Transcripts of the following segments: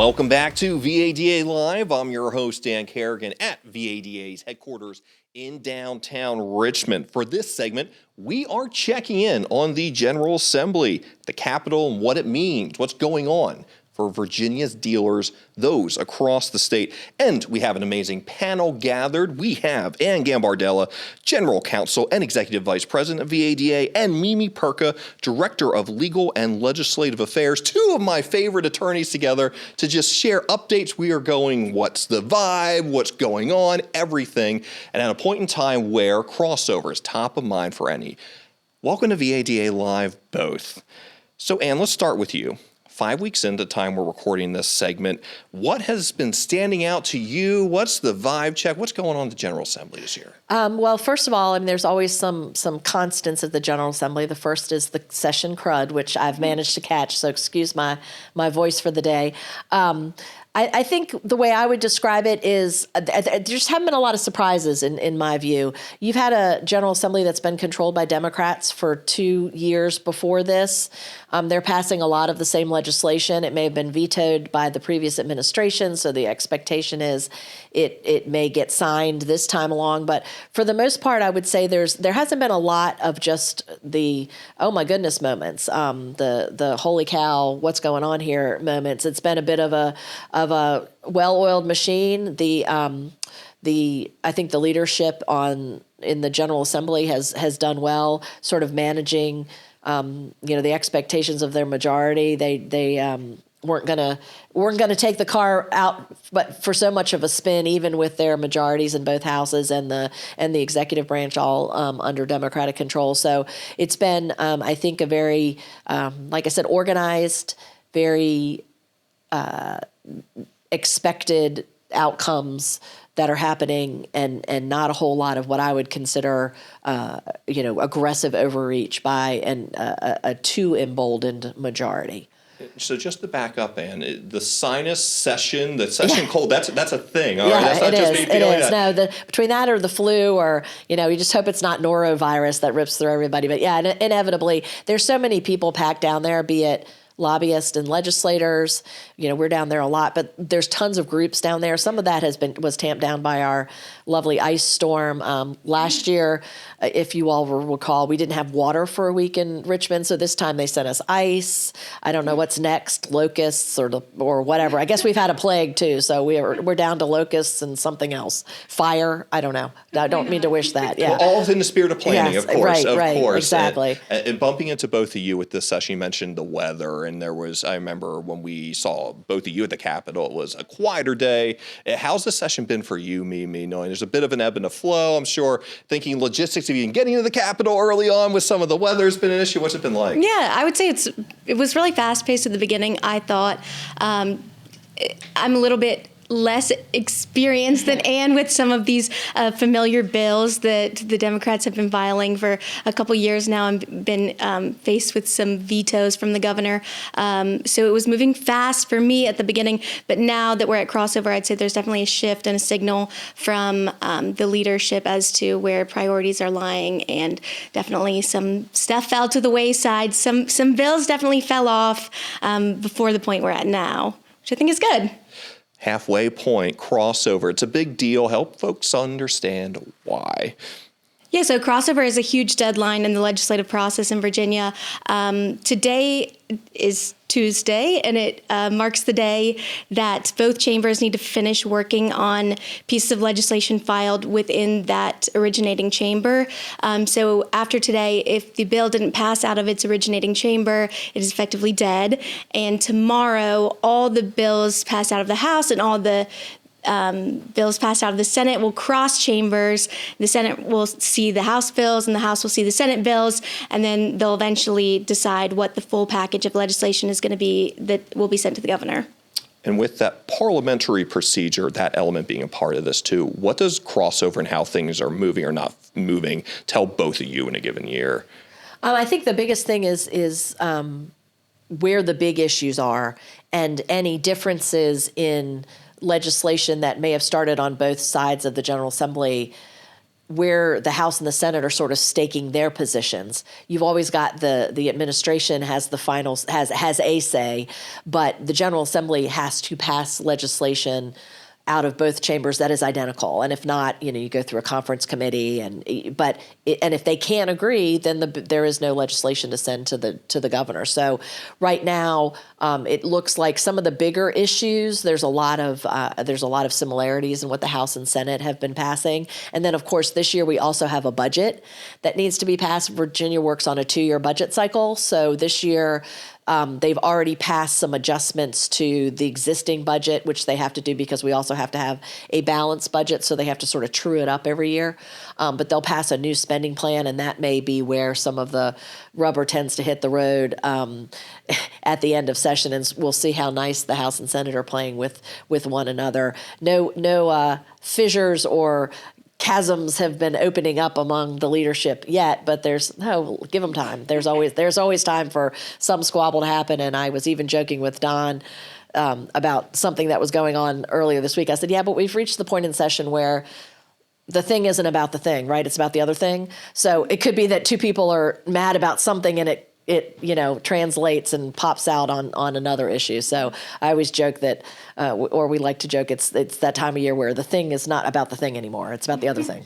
Welcome back to VADA Live. I'm your host, Dan Carrigan, at VADA's headquarters in downtown Richmond. For this segment, we are checking in on the General Assembly, the Capitol, and what it means, what's going on for Virginia's dealers, those across the state. And we have an amazing panel gathered. We have Anne Gambardella, General Counsel and Executive Vice President of VADA, and Mimi Perka, Director of Legal and Legislative Affairs, two of my favorite attorneys together to just share updates. We are going, what's the vibe, what's going on, everything. And at a point in time where crossover is top of mind for any. Welcome to VADA Live, both. So Anne, let's start with you. 5 weeks into time we're recording this segment, what has been standing out to you? What's the vibe check? What's going on at the General Assembly this year? Well, first of all, there's always some constants at the General Assembly. The first is the session crud, which I've managed to catch, so excuse my voice for the day. I think the way I would describe it is there just haven't been a lot of surprises in my view. You've had a General Assembly that's been controlled by Democrats for 2 years before this. They're passing a lot of the same legislation. It may have been vetoed by the previous administration, so the expectation is it may get signed this time along. But for the most part, I would say there hasn't been a lot of just the oh my goodness moments, the holy cow, what's going on here moments. It's been a bit of a well-oiled machine. I think the leadership in the General Assembly has done well, sort of managing the expectations of their majority. They weren't gonna take the car out, but for so much of a spin, even with their majorities in both houses and the executive branch all under Democratic control. So it's been, I think, a very, like I said, organized, very expected outcomes that are happening, and not a whole lot of what I would consider, aggressive overreach by a too emboldened majority. So just to back up, Anne, the sinus session, the session cold, that's a thing. All yeah, right? That's not it just is. me It feeling is. that. No, between that or the flu, or you just hope it's not norovirus that rips through everybody. But yeah, inevitably, there's so many people packed down there, be it lobbyists and legislators. We're down there a lot, but there's tons of groups down there. Some of that was tamped down by our lovely ice storm last year. If you all will recall, we didn't have water for a week in Richmond, so this time they sent us ice. I don't know what's next, locusts or whatever. I guess we've had a plague too, so we're down to locusts and something else. Fire, I don't know. I don't mean to wish that. Yeah, well, all in the spirit of planning, yes, of course. Right, of course. Exactly. And bumping into both of you with this session, you mentioned the weather, and I remember when we saw both of you at the Capitol, it was a quieter day. How's the session been for you, Mimi, knowing there's a bit of an ebb and a flow? I'm sure thinking logistics of even getting to the Capitol early on with some of the weather's been an issue. What's it been like? Yeah, I would say it was really fast-paced at the beginning. I thought I'm a little bit less experienced than Anne with some of these familiar bills that the Democrats have been filing for a couple years now and been faced with some vetoes from the governor. So it was moving fast for me at the beginning, but now that we're at crossover, I'd say there's definitely a shift and a signal from the leadership as to where priorities are lying, and definitely some stuff fell to the wayside. Some bills definitely fell off before the point we're at now, which I think is good. Halfway point, crossover. It's a big deal. Help folks understand why. Yeah, so crossover is a huge deadline in the legislative process in Virginia. Today is Tuesday, and it marks the day that both chambers need to finish working on pieces of legislation filed within that originating chamber. So after today, if the bill didn't pass out of its originating chamber, it is effectively dead. And tomorrow, all the bills passed out of the House and all the bills passed out of the Senate will cross chambers. The Senate will see the House bills and the House will see the Senate bills, and then they'll eventually decide what the full package of legislation is going to be that will be sent to the governor. And with that parliamentary procedure, that element being a part of this too, what does crossover and how things are moving or not moving tell both of you in a given year? I think the biggest thing is where the big issues are, and any differences in legislation that may have started on both sides of the General Assembly where the House and the Senate are sort of staking their positions. You've always got the administration has the final has a say, but the General Assembly has to pass legislation out of both chambers that is identical, and if not, you go through a conference committee, and if they can't agree, then there is no legislation to send to the governor. So right now, it looks like some of the bigger issues, there's a lot of similarities in what the House and Senate have been passing, and then of course this year we also have a budget that needs to be passed. Virginia works on a 2-year budget cycle, so this year. They've already passed some adjustments to the existing budget, which they have to do because we also have to have a balanced budget, so they have to sort of true it up every year. But they'll pass a new spending plan, and that may be where some of the rubber tends to hit the road at the end of session, and we'll see how nice the House and Senate are playing with one another. No fissures or chasms have been opening up among the leadership yet, but give them time. There's always time for some squabble to happen. And I was even joking with Don about something that was going on earlier this week. I said, yeah, but we've reached the point in session where the thing isn't about the thing, right? It's about the other thing. So it could be that two people are mad about something and it translates and pops out on another issue. So I always joke that, or we like to joke, it's that time of year where the thing is not about the thing anymore. It's about the other thing.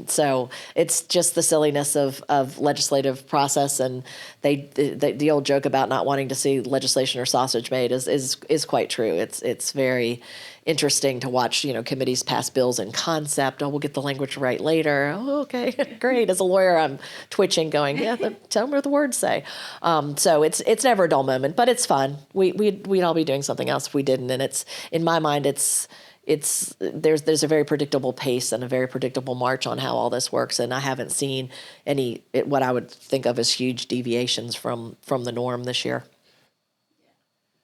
So it's just the silliness of legislative process, and the old joke about not wanting to see legislation or sausage made is quite true. It's very interesting to watch, committees pass bills in concept. Oh, we'll get the language right later. Oh, okay, great. As a lawyer, I'm twitching, going, yeah, tell me what the words say. So it's never a dull moment, but it's fun. We'd all be doing something else if we didn't. And it's, in my mind, there's a very predictable pace and a very predictable march on how all this works. And I haven't seen what I would think of as huge deviations from the norm this year.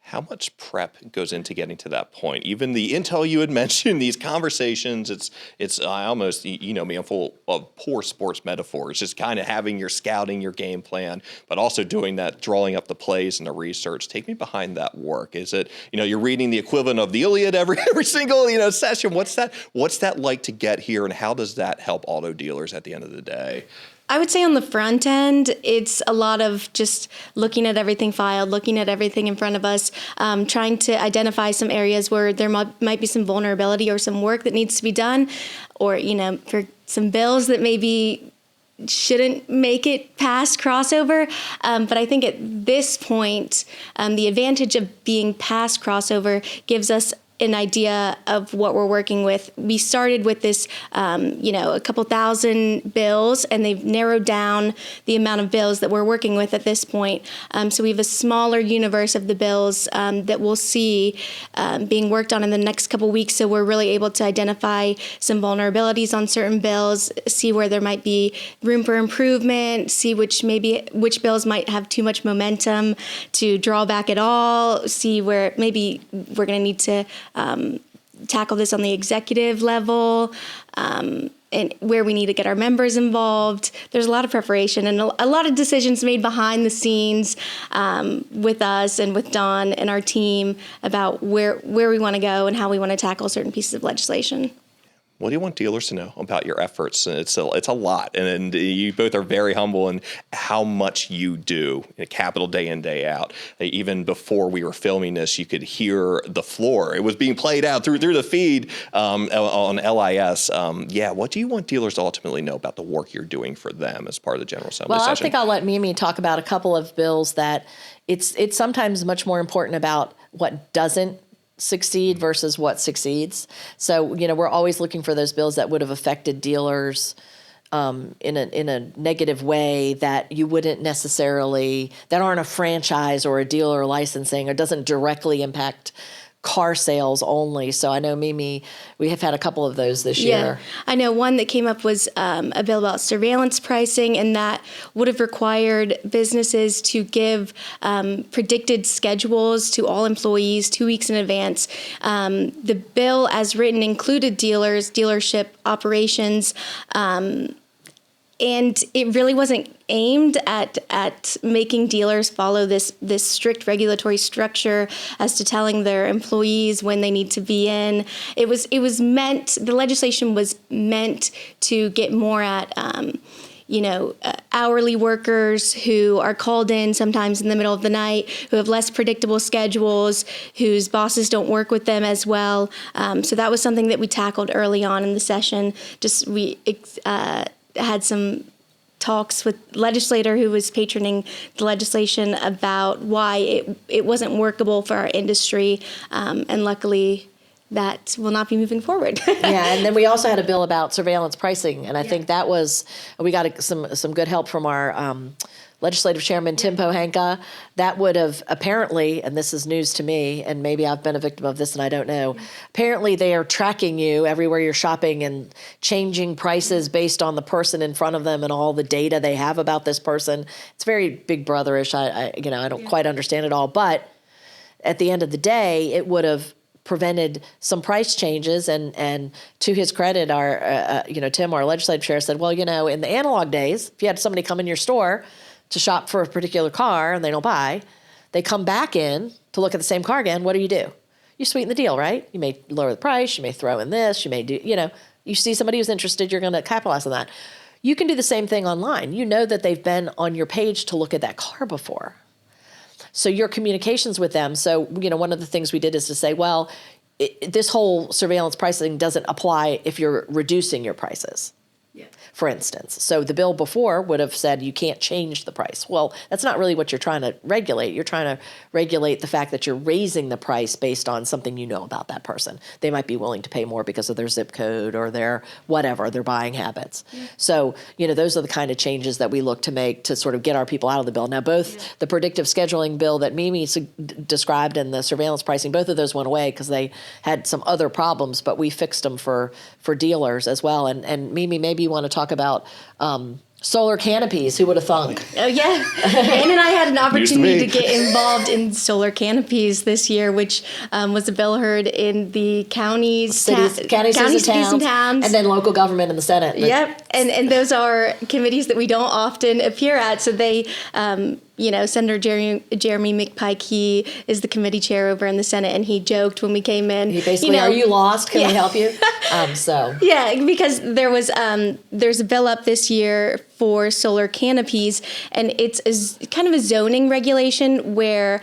How much prep goes into getting to that point? Even the intel you had mentioned, these conversations, I almost, me, I'm full of poor sports metaphors, just kind of having your scouting, your game plan, but also doing that, drawing up the plays and the research. Take me behind that work. Is it, you're reading the equivalent of the Iliad every single, session. What's that like to get here, and how does that help auto dealers at the end of the day? I would say on the front end, it's a lot of just looking at everything filed, looking at everything in front of us, trying to identify some areas where there might be some vulnerability or some work that needs to be done, or, for some bills that maybe shouldn't make it past crossover. But I think at this point, the advantage of being past crossover gives us an idea of what we're working with. We started with this, a couple thousand bills, and they've narrowed down the amount of bills that we're working with at this point. So we have a smaller universe of the bills that we'll see being worked on in the next couple weeks. So we're really able to identify some vulnerabilities on certain bills, see where there might be room for improvement, see which bills might have too much momentum to draw back at all, see where maybe we're going to need to tackle this on the executive level, and where we need to get our members involved. There's a lot of preparation and a lot of decisions made behind the scenes with us and with Dawn and our team about where we want to go and how we want to tackle certain pieces of legislation. What do you want dealers to know about your efforts? It's a lot, and you both are very humble in how much you do, capital day in, day out. Even before we were filming this, you could hear the floor. It was being played out through the feed on LIS. What do you want dealers to ultimately know about the work you're doing for them as part of the General Assembly session? I think I'll let Mimi talk about a couple of bills that it's sometimes much more important about what doesn't succeed versus what succeeds. So, we're always looking for those bills that would have affected dealers in a negative way that you wouldn't necessarily, that aren't a franchise or a dealer licensing, or doesn't directly impact car sales only. So I know, Mimi, we have had a couple of those this year. I know one that came up was a bill about surveillance pricing, and that would have required businesses to give predicted schedules to all employees 2 weeks in advance. The bill as written included dealers, dealership operations, and it really wasn't aimed at making dealers follow this strict regulatory structure as to telling their employees when they need to be in. It was meant, the legislation was meant to get more at hourly workers who are called in sometimes in the middle of the night, who have less predictable schedules, whose bosses don't work with them as well. So that was something that we tackled early on in the session. We had some talks with legislator who was patroning the legislation about why it wasn't workable for our industry, and luckily that will not be moving forward. Yeah, and then we also had a bill about surveillance pricing, and I think that was, we got some good help from our legislative chairman, Tim Pohanka. That would have apparently, and this is news to me, and maybe I've been a victim of this and I don't know, apparently they are tracking you everywhere you're shopping and changing prices based on the person in front of them and all the data they have about this person. It's very Big Brother-ish. I don't quite understand it all, but at the end of the day, it would have prevented some price changes, and to his credit, our Tim, our legislative chair, said, well, in the analog days, if you had somebody come in your store to shop for a particular car and they don't buy, they come back in to look at the same car again. What do? You sweeten the deal, right? You may lower the price, you may throw in this, you may do, you see somebody who's interested, you're going to capitalize on that. You can do the same thing online. You know that they've been on your page to look at that car before. So your communications with them. So, one of the things we did is to say, well, this whole surveillance pricing doesn't apply if you're reducing your prices. Yeah. For instance. So the bill before would have said you can't change the price. Well, that's not really what you're trying to regulate. You're trying to regulate the fact that you're raising the price based on something you know about that person. They might be willing to pay more because of their zip code or their whatever, their buying habits. Yeah. So, those are the kind of changes that we look to make to sort of get our people out of the bill. Now, both the predictive scheduling bill that Mimi described and the surveillance pricing, both of those went away because they had some other problems, but we fixed them for dealers as well. And Mimi, maybe you want to talk about Solar Canopies. Who would have thunk? Oh, yeah. Anne and I had an opportunity to get involved in Solar Canopies this year, which was a bill heard in the counties, counties, cities, and towns, and then local government in the Senate. Yep. And those are committees that we don't often appear at. So they, Senator Jeremy McPike, he is the committee chair over in the Senate, and he joked when we came in. He basically, are you lost? Can we help you? Yeah, because there's a bill up this year for solar canopies, and it's kind of a zoning regulation where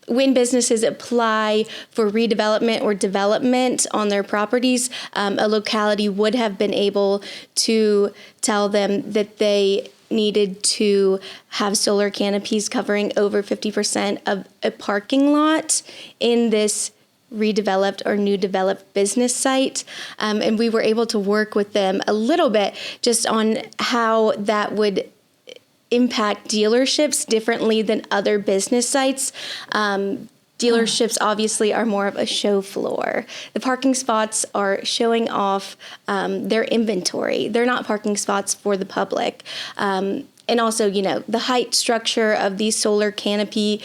when businesses apply for redevelopment or development on their properties, a locality would have been able to tell them that they needed to have solar canopies covering over 50% of a parking lot in this redeveloped or new developed business site. And we were able to work with them a little bit just on how that would impact dealerships differently than other business sites. Dealerships obviously are more of a show floor. The parking spots are showing off their inventory. They're not parking spots for the public. And also, the height structure of these solar canopy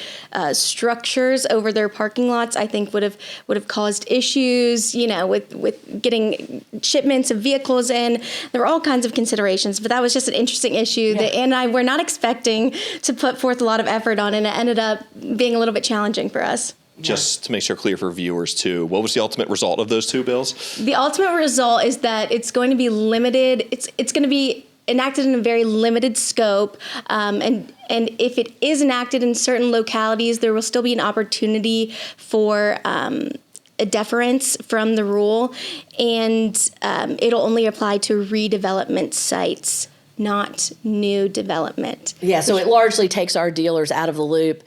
structures over their parking lots, I think would have caused issues, with getting shipments of vehicles in. There were all kinds of considerations, but that was just an interesting issue that Anne and I were not expecting to put forth a lot of effort on, and it ended up being a little bit challenging for us. Just to make sure clear for viewers too, what was the ultimate result of those two bills? The ultimate result is that it's going to be limited. It's going to be enacted in a very limited scope, and if it is enacted in certain localities, there will still be an opportunity for a deference from the rule, and it'll only apply to redevelopment sites, not new development. Yeah, so it largely takes our dealers out of the loop.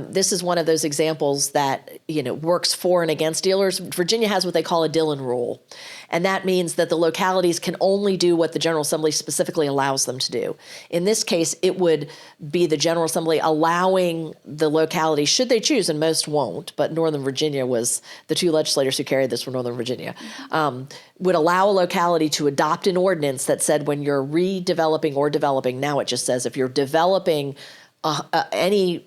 This is one of those examples that works for and against dealers. Virginia has what they call a Dillon rule, and that means that the localities can only do what the General Assembly specifically allows them to do. In this case, it would be the General Assembly allowing the locality, should they choose, and most won't, but Northern Virginia was, the two legislators who carried this from Northern Virginia, would allow a locality to adopt an ordinance that said when you're redeveloping or developing, now it just says if you're developing any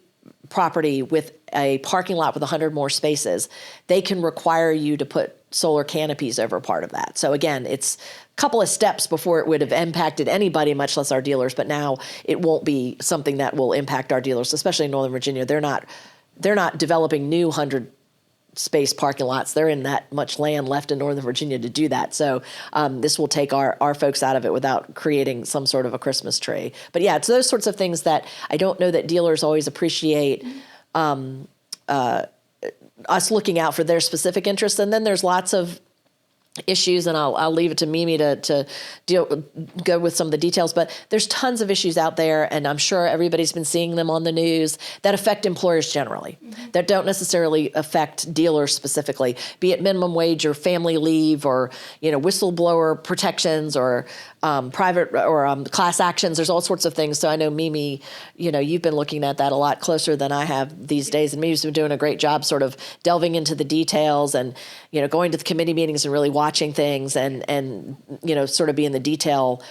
property with a parking lot with 100 more spaces, they can require you to put Solar Canopies over part of that. So again, it's a couple of steps before it would have impacted anybody, much less our dealers. But now it won't be something that will impact our dealers, especially in Northern Virginia. They're not developing new 100-space parking lots. There isn't that much land left in Northern Virginia to do that. So this will take our folks out of it without creating some sort of a Christmas tree. But yeah, it's those sorts of things that I don't know that dealers always appreciate us looking out for their specific interests. And then there's lots of issues, and I'll leave it to Mimi to go with some of the details, but there's tons of issues out there, and I'm sure everybody's been seeing them on the news that affect employers generally, that don't necessarily affect dealers specifically, be it minimum wage or family leave or, whistleblower protections or private or class actions. There's all sorts of things. So I know Mimi, you've been looking at that a lot closer than I have these days, and Mimi's been doing a great job sort of delving into the details and, going to the committee meetings and really watching things and sort of being the detail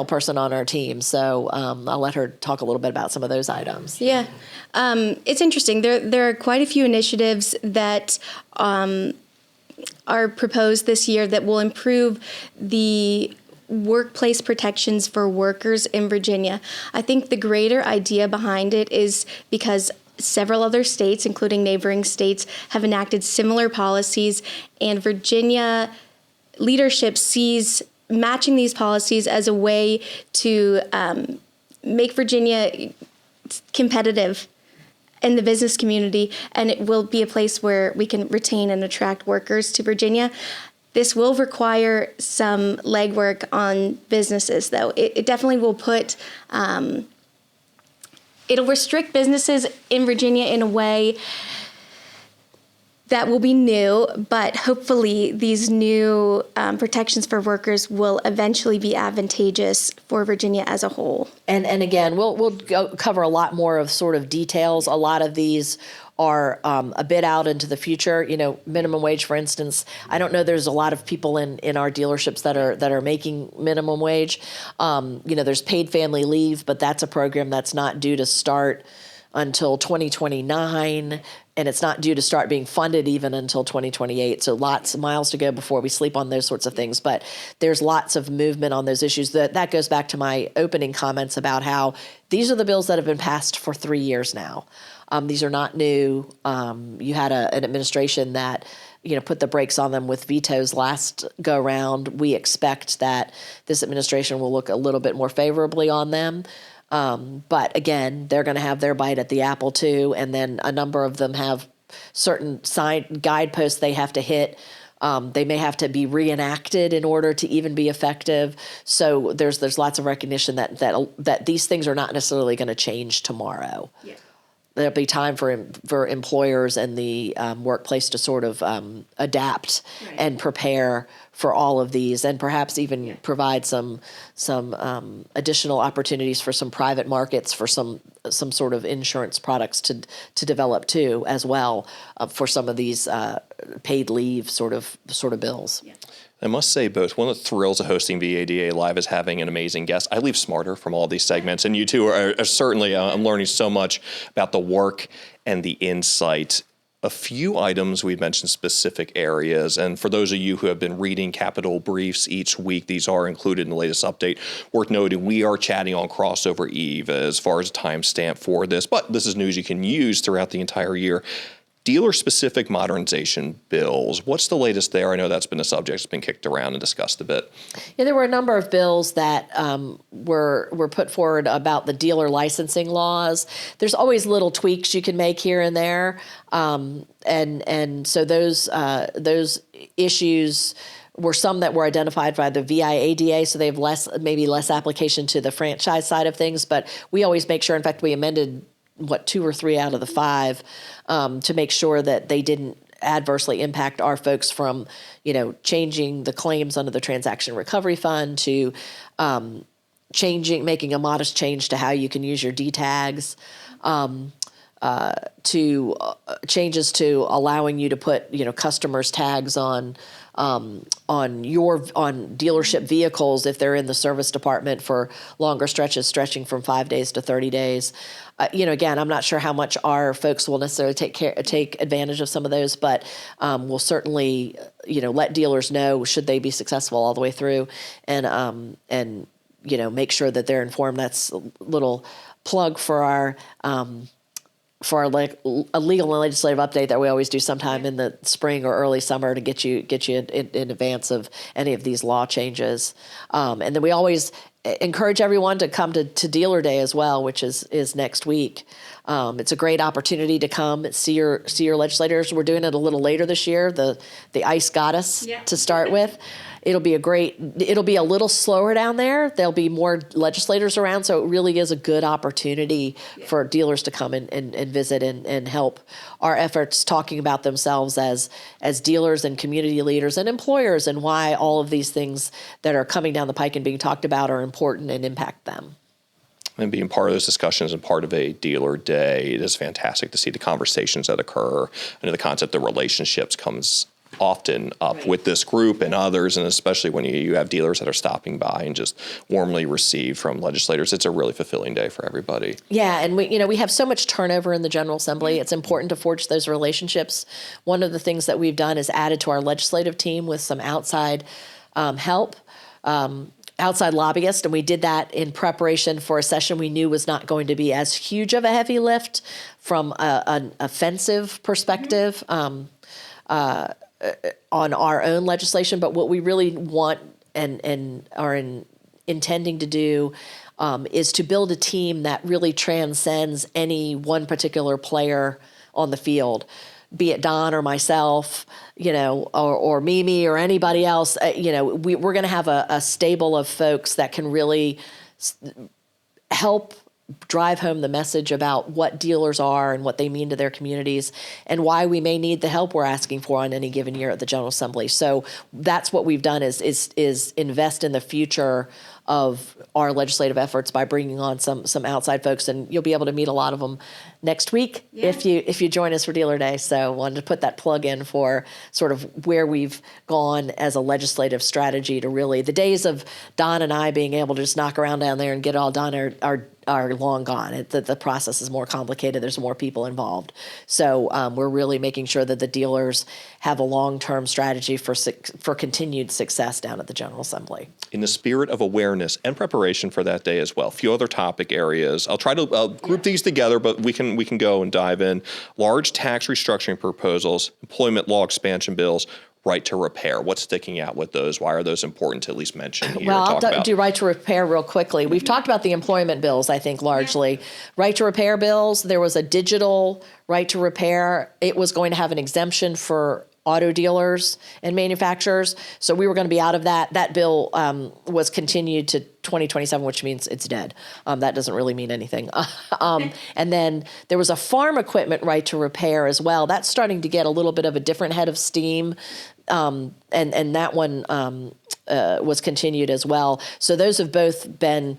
person on our team. So I'll let her talk a little bit about some of those items. Yeah. It's interesting. There are quite a few initiatives that are proposed this year that will improve the workplace protections for workers in Virginia. I think the greater idea behind it is because several other states, including neighboring states, have enacted similar policies, and Virginia leadership sees matching these policies as a way to make Virginia competitive in the business community, and it will be a place where we can retain and attract workers to Virginia. This will require some legwork on businesses, though. It definitely will put, it'll restrict businesses in Virginia in a way that will be new, but hopefully these new protections for workers will eventually be advantageous for Virginia as a whole. And again, we'll cover a lot more of sort of details. A lot of these are a bit out into the future. Minimum wage, for instance. I don't know. There's a lot of people in our dealerships that are making minimum wage. There's paid family leave, but that's a program that's not due to start until 2029, and it's not due to start being funded even until 2028. So lots of miles to go before we sleep on those sorts of things. But there's lots of movement on those issues. That goes back to my opening comments about how these are the bills that have been passed for 3 years now. These are not new. You had an administration that put the brakes on them with vetoes last go round. We expect that this administration will look a little bit more favorably on them. But again, they're going to have their bite at the apple too. And then a number of them have certain guideposts they have to hit. They may have to be reenacted in order to even be effective. So there's lots of recognition that these things are not necessarily going to change tomorrow. Yeah. There'll be time for employers and the workplace to sort of adapt and prepare for all of these, and perhaps even provide some additional opportunities for some private markets for some sort of insurance products to develop too, as well, for some of these paid leave sort of bills. Yeah. I must say, both, one of the thrills of hosting VADA Live is having an amazing guest. I leave smarter from all these segments, and you two are certainly, I'm learning so much about the work and the insight. A few items, we've mentioned specific areas, and for those of you who have been reading Capitol briefs each week, these are included in the latest update. Worth noting, we are chatting on Crossover Eve as far as a timestamp for this, but this is news you can use throughout the entire year. Dealer-specific modernization bills. What's the latest there? I know that's been a subject that's been kicked around and discussed a bit. Yeah, there were a number of bills that were put forward about the dealer licensing laws. There's always little tweaks you can make here and there, and so those issues were some that were identified by the VADA, so they have maybe less application to the franchise side of things. But we always make sure. In fact, we amended 2 or 3 out of the 5 to make sure that they didn't adversely impact our folks, from changing the claims under the transaction recovery fund to making a modest change to how you can use your D tags, to changes to allowing you to put customers tags on dealership vehicles if they're in the service department for longer stretches, stretching from 5 days to 30 days. Again, I'm not sure how much our folks will necessarily take advantage of some of those, but we'll certainly, let dealers know should they be successful all the way through, and make sure that they're informed. That's a little plug for our a legal and legislative update that we always do sometime in the spring or early summer to get you in advance of any of these law changes. And then we always encourage everyone to come to Dealer Day as well, which is next week. It's a great opportunity to come see your legislators. We're doing it a little later this year. The ice got us to start with. It'll be a little slower down there. There'll be more legislators around, so it really is a good opportunity for dealers to come and visit and help our efforts talking about themselves as dealers and community leaders and employers, and why all of these things that are coming down the pike and being talked about are important and impact them. And being part of those discussions and part of a dealer day, it is fantastic to see the conversations that occur. I know the concept of relationships comes often up with this group and others, and especially when you have dealers that are stopping by and just warmly received from legislators. It's a really fulfilling day for everybody. Yeah, and we have so much turnover in the General Assembly. It's important to forge those relationships. One of the things that we've done is added to our legislative team with some outside help. Outside lobbyist, and we did that in preparation for a session we knew was not going to be as huge of a heavy lift from an offensive perspective on our own legislation. But what we really want and are intending to do is to build a team that really transcends any one particular player on the field, be it Don or myself, or Mimi or anybody else. We're going to have a stable of folks that can really help drive home the message about what dealers are and what they mean to their communities, and why we may need the help we're asking for on any given year at the General Assembly. So that's what we've done is invest in the future of our legislative efforts by bringing on some outside folks, and you'll be able to meet a lot of them next week if you join us for Dealer Day. So wanted to put that plug in for sort of where we've gone as a legislative strategy to really, the days of Don and I being able to just knock around down there and get it all done are long gone. The process is more complicated. There's more people involved. So we're really making sure that the dealers have a long-term strategy for continued success down at the General Assembly. In the spirit of awareness and preparation for that day as well, a few other topic areas. I'll try to group these together, but we can go and dive in. Large tax restructuring proposals, employment law expansion bills, right to repair. What's sticking out with those? Why are those important to at least mention here? Well, I'll do right to repair real quickly. We've talked about the employment bills, I think, largely. Right to repair bills, there was a digital right to repair. It was going to have an exemption for auto dealers and manufacturers. So we were going to be out of that. That bill was continued to 2027, which means it's dead. That doesn't really mean anything. And then there was a farm equipment right to repair as well. That's starting to get a little bit of a different head of steam. And that one was continued as well. So those have both been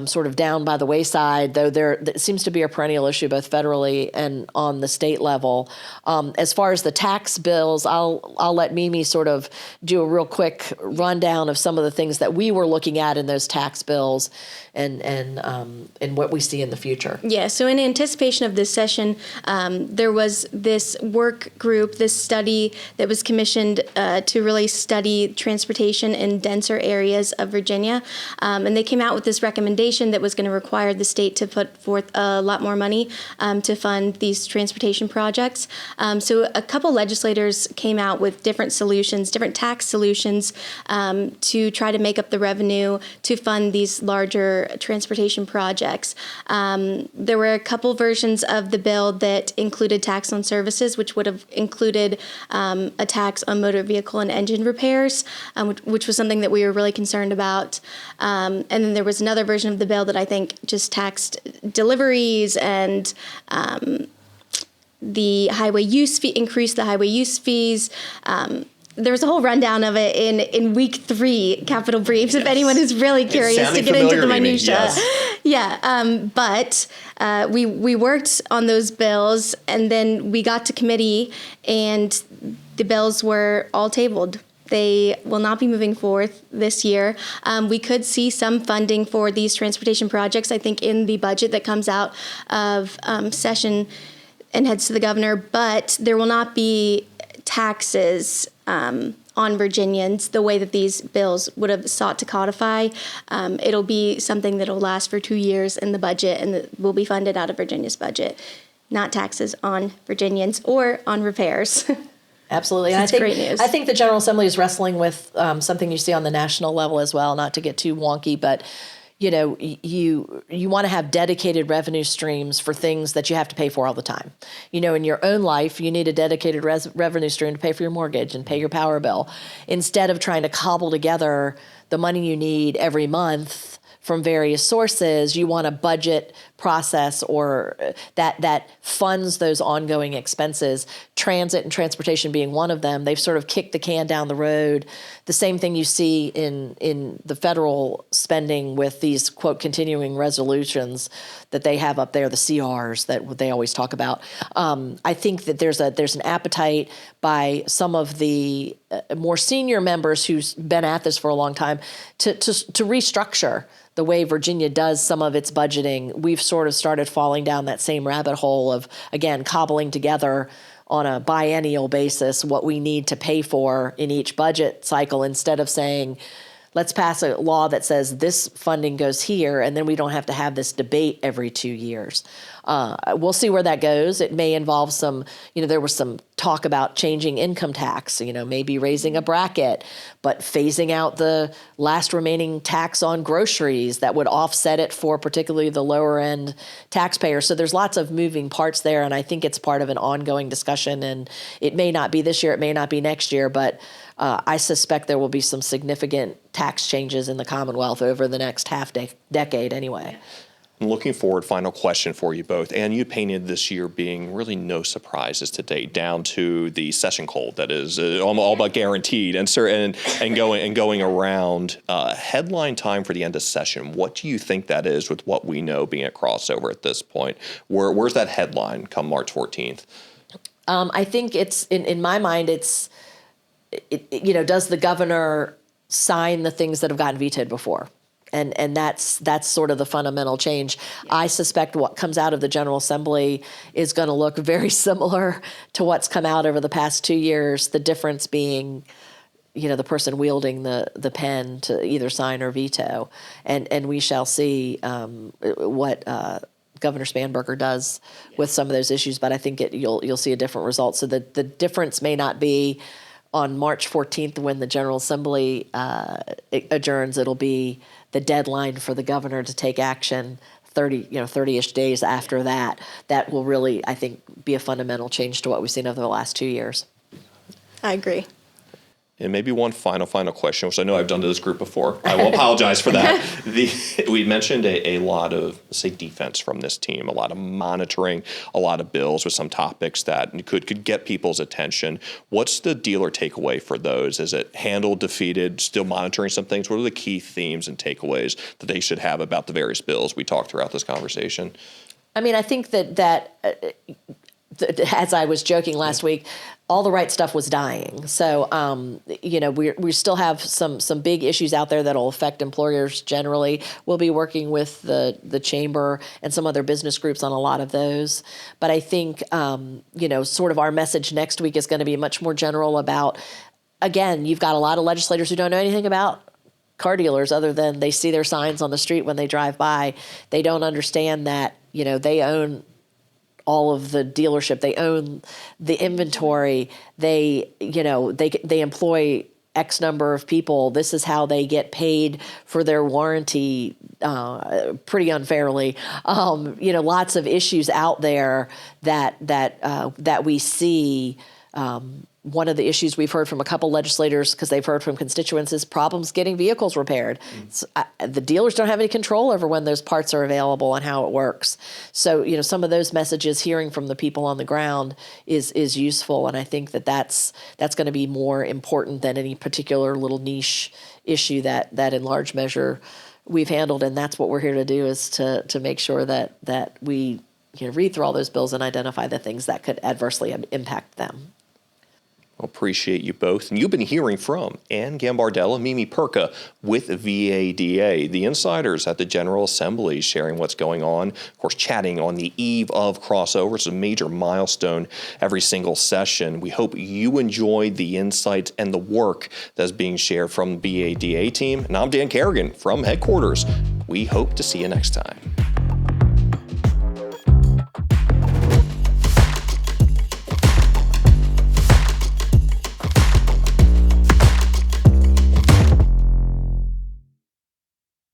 sort of down by the wayside, though there seems to be a perennial issue both federally and on the state level. As far as the tax bills, I'll let Mimi sort of do a real quick rundown of some of the things that we were looking at in those tax bills and what we see in the future. Yeah, so in anticipation of this session, there was this work group, this study that was commissioned to really study transportation in denser areas of Virginia. And they came out with this recommendation that was going to require the state to put forth a lot more money to fund these transportation projects. So a couple legislators came out with different solutions, different tax solutions to try to make up the revenue to fund these larger transportation projects. There were a couple versions of the bill that included tax on services, which would have included a tax on motor vehicle and engine repairs, which was something that we were really concerned about. And then there was another version of the bill that I think just taxed deliveries and the highway use fee, increased the highway use fees. There was a whole rundown of it in week 3 Capitol Briefs, if anyone is really curious to get into the minutia. Yeah, but we worked on those bills, and then we got to committee, and the bills were all tabled. they will not be moving forth this year. We could see some funding for these transportation projects, I think, in the budget that comes out of session and heads to the governor, but there will not be taxes on Virginians the way that these bills would have sought to codify. It'll be something that will last for 2 years in the budget and that will be funded out of Virginia's budget, not taxes on Virginians or on repairs. Absolutely. And That's great news. I think the General Assembly is wrestling with something you see on the national level as well, not to get too wonky, but you want to have dedicated revenue streams for things that you have to pay for all the time. In your own life, you need a dedicated revenue stream to pay for your mortgage and pay your power bill. Instead of trying to cobble together the money you need every month from various sources, you want a budget process or that funds those ongoing expenses, transit and transportation being one of them. They've sort of kicked the can down the road. The same thing you see in the federal spending with these, quote, continuing resolutions that they have up there, the CRs that they always talk about. I think that there's an appetite by some of the more senior members who's been at this for a long time to restructure the way Virginia does some of its budgeting. We've sort of started falling down that same rabbit hole of, again, cobbling together on a biennial basis what we need to pay for in each budget cycle instead of saying, let's pass a law that says this funding goes here, and then we don't have to have this debate every 2 years. We'll see where that goes. It may involve some, there was some talk about changing income tax, maybe raising a bracket, but phasing out the last remaining tax on groceries that would offset it for particularly the lower end taxpayers. So there's lots of moving parts there, and I think it's part of an ongoing discussion, and it may not be this year, it may not be next year, but I suspect there will be some significant tax changes in the Commonwealth over the next decade anyway. I'm looking forward, final question for you both. Anne, you painted this year being really no surprises to date, down to the session cold that is all but guaranteed and going around. Headline time for the end of session, what do you think that is with what we know being a crossover at this point? Where's that headline come March 14th? I think it's, in my mind, does the governor sign the things that have gotten vetoed before? And that's sort of the fundamental change. I suspect what comes out of the General Assembly is going to look very similar to what's come out over the past 2 years, the difference being, the person wielding the pen to either sign or veto. And we shall see what Governor Spanberger does with some of those issues, but I think you'll see a different result. So the difference may not be on March 14th when the General Assembly adjourns. It'll be the deadline for the governor to take action 30-ish days after that. That will really, I think, be a fundamental change to what we've seen over the last 2 years. I agree. And maybe one final question, which I know I've done to this group before. I will apologize for that. We mentioned a lot of, say, defense from this team, a lot of monitoring, a lot of bills with some topics that could get people's attention. What's the deal or takeaway for those? Is it handled, defeated, still monitoring some things? What are the key themes and takeaways that they should have about the various bills we talked throughout this conversation? I mean, I think that as I was joking last week, all the right stuff was dying. So, we still have some big issues out there that'll affect employers generally. We'll be working with the chamber and some other business groups on a lot of those. But I think, sort of our message next week is going to be much more general about, again, you've got a lot of legislators who don't know anything about car dealers other than they see their signs on the street when they drive by. They don't understand that, they own all of the dealership, they own the inventory, they employ X number of people. This is how they get paid for their warranty pretty unfairly. Lots of issues out there that we see. One of the issues we've heard from a couple legislators, because they've heard from constituents, is problems getting vehicles repaired. So, the dealers don't have any control over when those parts are available and how it works. So, some of those messages, hearing from the people on the ground is useful. And I think that's going to be more important than any particular little niche issue that in large measure we've handled. And that's what we're here to do, is to make sure that we read through all those bills and identify the things that could adversely impact them. Appreciate you both. And you've been hearing from Anne Gambardella, Mimi Perka with VADA, the insiders at the General Assembly, sharing what's going on. Of course, chatting on the eve of crossover. It's a major milestone every single session. We hope you enjoyed the insights and the work that's being shared from the VADA team. And I'm Dan Carrigan from headquarters. We hope to see you next time.